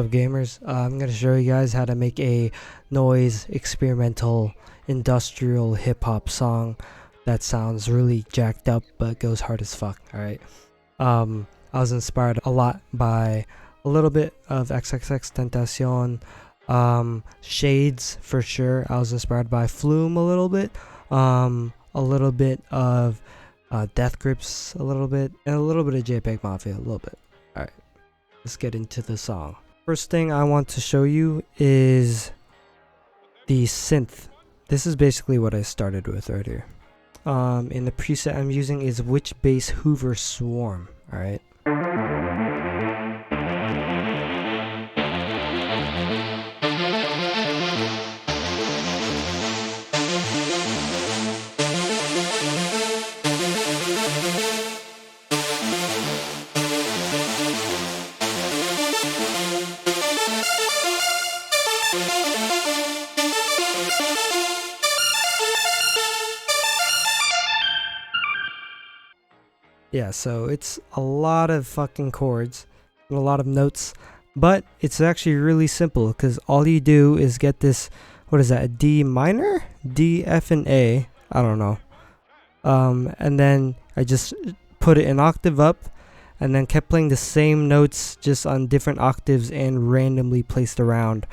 up, gamers? I'm going to show you guys how to make a noise experimental industrial hip-hop song that sounds really jacked up but goes hard as fuck. Alright, I was inspired a lot by a little bit of xxxtentacion, shades for sure. I was inspired by flume a little bit of death grips a little bit, and a little bit of JPEGMAFIA a little bit. Alright, let's get into the song. First thing I want to show you is the synth. This is basically what I started with right here. In the preset I'm using is Witch Bass Hoover Swarm. Alright. Yeah, so it's a lot of fucking chords and a lot of notes, but it's actually really simple because all you do is get this, what is that, a D minor? D, F, and A, I don't know. And then I just put it an octave up and then kept playing the same notes just on different octaves and randomly placed around.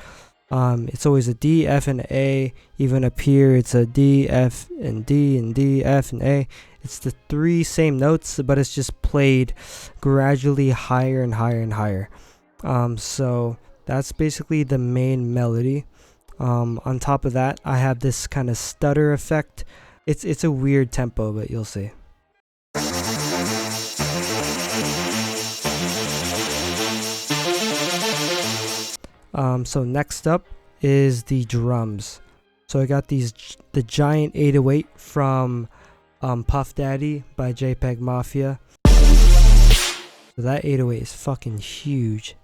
It's always a D, F, and A. Even up here, it's a D, F, and D, and D, F, and A. It's the three same notes, but it's just played gradually higher and higher and higher. So that's basically the main melody. On top of that, I have this kind of stutter effect. It's a weird tempo, but you'll see. So next up is the drums. So I got the giant 808 from Puff Daddy by JPEGMAFIA. So that 808 is fucking huge.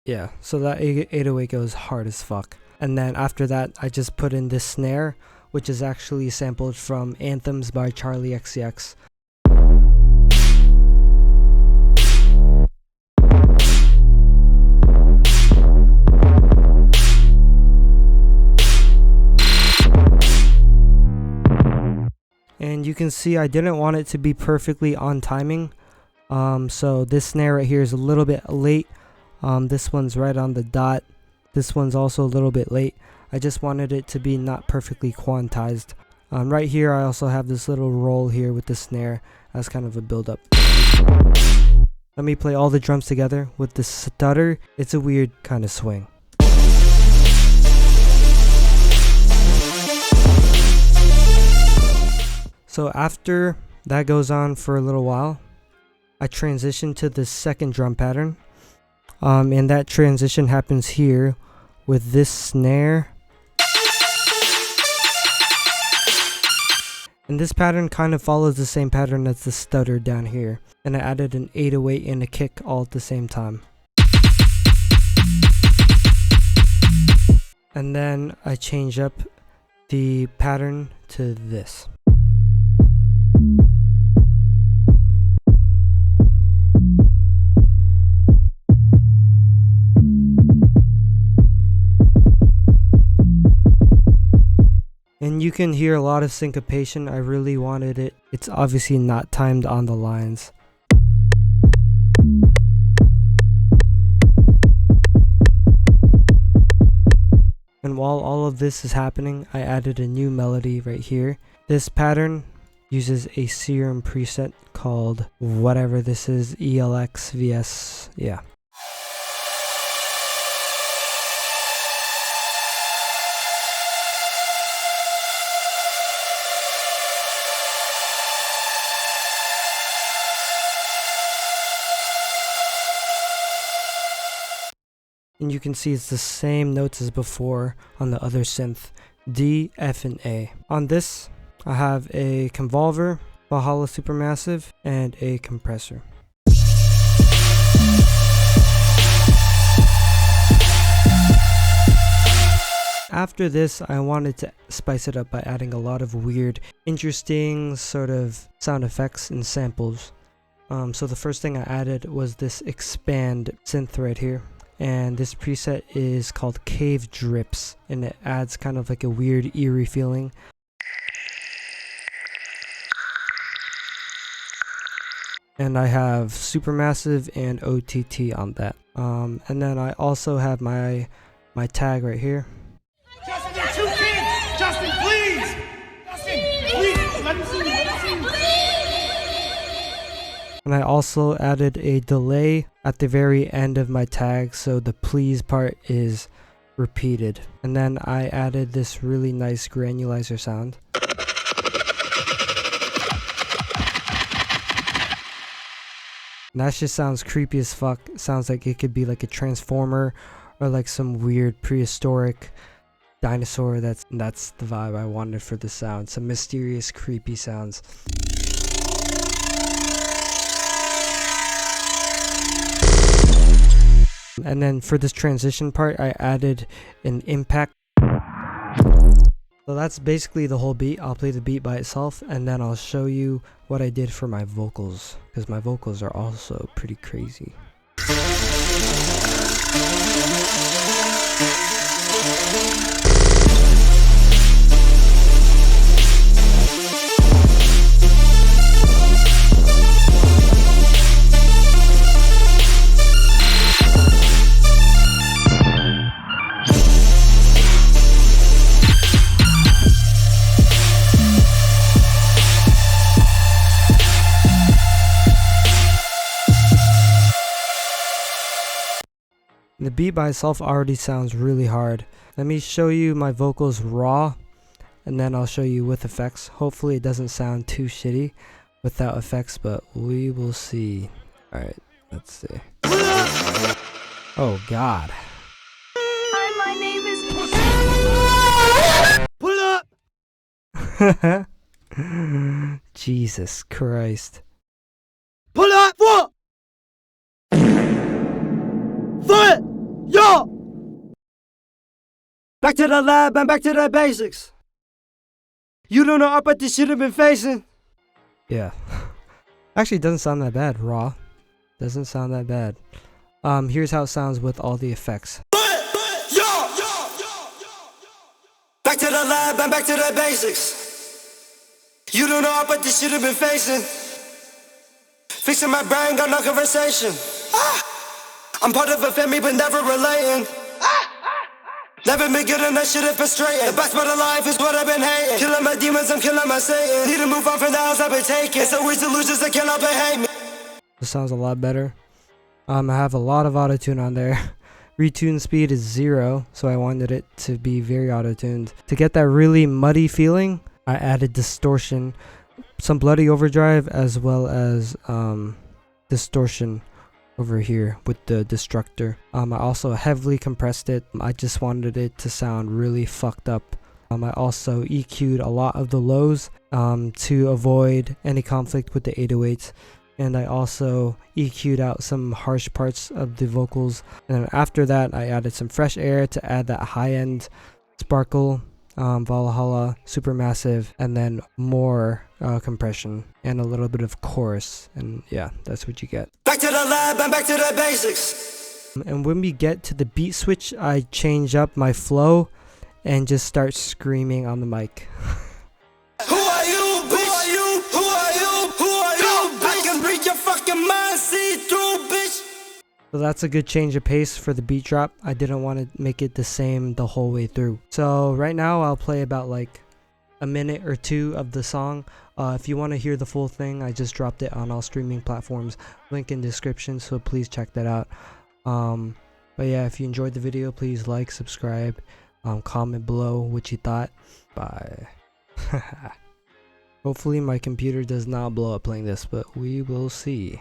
Yeah, so that 808 goes hard as fuck. And then after that, I just put in this snare, which is actually sampled from Anthems by Charlie XCX. And you can see I didn't want it to be perfectly on timing. So this snare right here is a little bit late. This one's right on the dot. This one's also a little bit late. I just wanted it to be not perfectly quantized. Right here I also have this little roll here with the snare as kind of a build up. Let me play all the drums together with the stutter. It's a weird kind of swing. So after that goes on for a little while, I transition to the second drum pattern. And that transition happens here with this snare. And this pattern kind of follows the same pattern as the stutter down here. And I added an 808 and a kick all at the same time. And then I change up the pattern to this. And you can hear a lot of syncopation. I really wanted it. It's obviously not timed on the lines. And while all of this is happening, I added a new melody right here. This pattern uses a serum preset called whatever this is, ELX VS, yeah. And you can see it's the same notes as before on the other synth, D, F, and A. On this, I have a convolver, Valhalla Supermassive, and a compressor. after this, I wanted to spice it up by adding a lot of weird, interesting sort of sound effects and samples. So the first thing I added was this expand synth right here. And this preset is called Cave Drips, and it adds kind of like a weird eerie feeling. And I have Supermassive and OTT on that. And then I also have my tag right here. Justin, you're too big! Justin, please! Justin, please! Let me see you, let me see you! And I also added a delay at the very end of my tag, so the please part is repeated. And then I added this really nice granulizer sound. And that just sounds creepy as fuck. Sounds like it could be like a transformer or like some weird prehistoric dinosaur. That's the vibe I wanted for the sound. Some mysterious, creepy sounds. And then for this transition part, I added an impact. So that's basically the whole beat. I'll play the beat by itself, and then I'll show you what I did for my vocals, because my vocals are also pretty crazy. The beat by itself already sounds really hard. Let me show you my vocals raw, and then I'll show you with effects. Hopefully it doesn't sound too shitty without effects, but we will see. Alright, let's see. Oh god. Hi, my name is... Pull up! Jesus Christ. Pull up! What? Foot! Yo! Back to the lab and back to the basics. You don't know what this should have been facing. Yeah. Actually, it doesn't sound that bad. Raw. Doesn't sound that bad. Here's how it sounds with all the effects. Yo! Back to the lab and back to the basics. You don't know what this should have been facing. Fixing my brain, got no conversation. I'm part of a family but never relating. Never been good and that shit is frustrating. The best part of life is what I've been hating. Killing my demons, I'm killing my Satan. Need to move on from the house I've been taking. It's always delusions that cannot be hate me. This sounds a lot better. I have a lot of autotune on there. Retune speed is 0, so I wanted it to be very auto-tuned. To get that really muddy feeling, I added distortion, some bloody overdrive, as well as distortion over here with the destructor. I also heavily compressed it. I just wanted it to sound really fucked up. I also EQ'd a lot of the lows to avoid any conflict with the 808s. And I also EQ'd out some harsh parts of the vocals. And then after that, I added some fresh air to add that high-end sparkle, Valhalla, Supermassive, and then more compression and a little bit of chorus. And yeah, that's what you get. Back to the lab and back to the basics. And when we get to the beat switch, I change up my flow and just start screaming on the mic. Who are you, bitch? Who are you? Who are you? Who are you, bitch? I can read your fucking mind, see through, bitch. So that's a good change of pace for the beat drop. I didn't want to make it the same the whole way through. So right now I'll play about like a minute or two of the song. If you want to hear the full thing, I just dropped it on all streaming platforms. Link in description, so please check that out. But yeah, if you enjoyed the video, please like, subscribe, comment below what you thought. Bye. Hopefully my computer does not blow up playing this, but we will see.